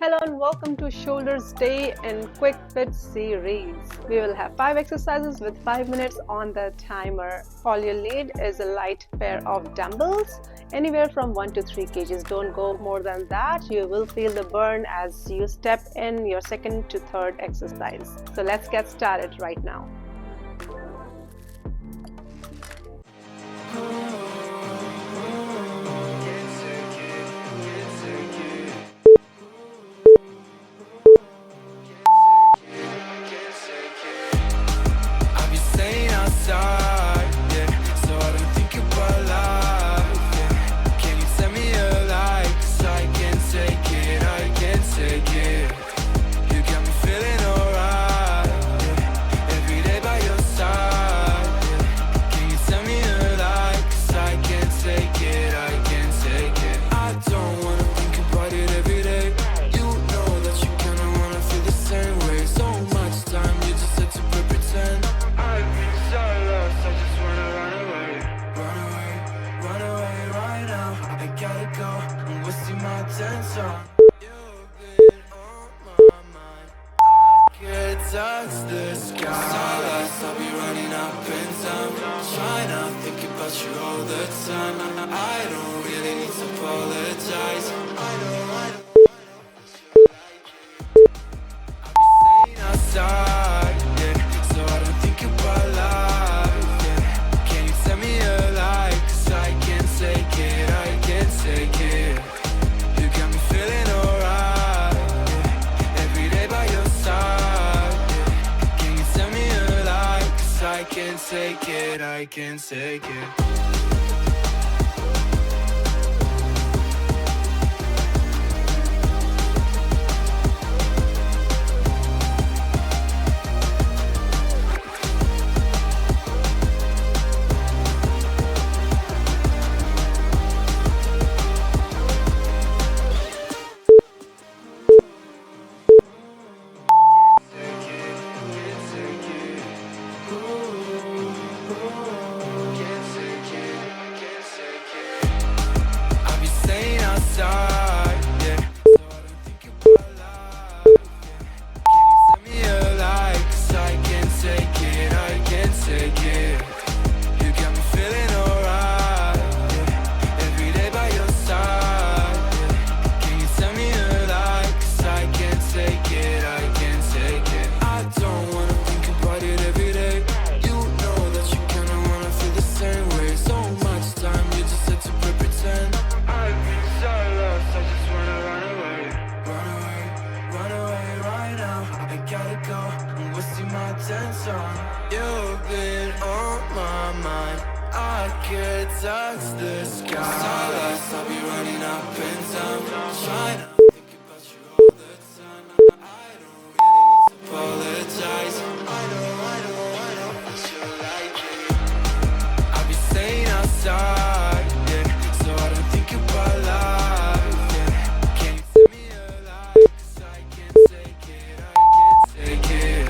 Hello and welcome to Shoulders Day and Quick Fit series. We will have 5 exercises with 5 minutes on the timer. All you'll need is a light pair of dumbbells, anywhere from 1 to 3 kgs. Don't go more than that. You will feel the burn as you step in your second to third exercise. So let's get started right now. Touch the sky. Starlights, I'll be running up and down, trying to think about you all the time. I don't really need to apologize. I know I'll be staying outside, yeah, so I don't think about life, yeah. Can you tell me a lie? 'Cause I can't take it, I can't take it. You got me feeling alright, yeah. Every day by your side. I can't take it, I can't take it. You've been on my mind. I could touch the sky. Starlights, I'll be running up and down, trying to think about you all the time. I don't really need to apologize. I know that you like it. I'll be staying outside, yeah, so I don't think about life, yeah. Can you tell me a lie? 'Cause I can't take it, I can't take it.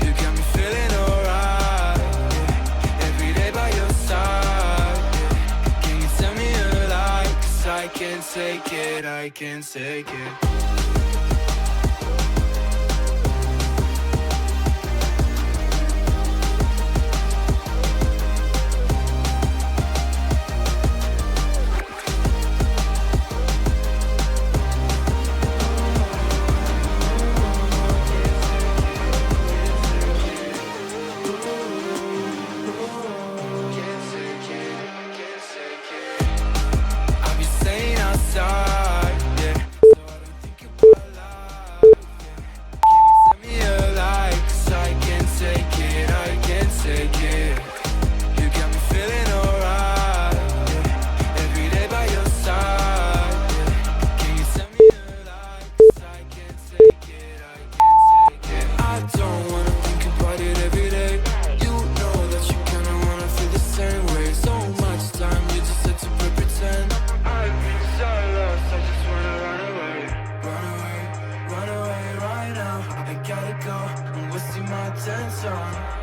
You got me feeling alright, yeah. Every day by your side, yeah. Can you tell me a lie? 'Cause I can't take it, I can't take it.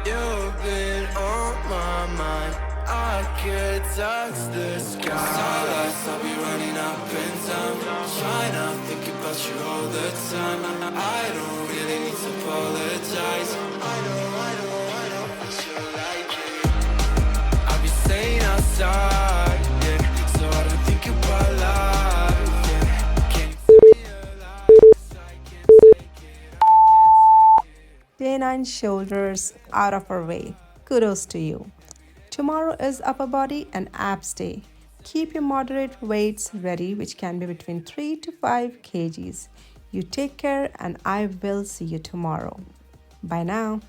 You've been on my mind. I could touch the sky. Starlights, I'll be running up and down, trying to think about about you all the time. I don't really need to apologize. I know, but you're like it. I'll be staying outside, yeah, so I don't think about life, yeah. Can you tell me a lie? 'Cause I can't take it, I can't take it. Day 9 shoulders out of our way. Kudos to you. Tomorrow is upper body and abs day. Keep your moderate weights ready, which can be between 3 to 5 kgs. You take care, and I will see you tomorrow. Bye now.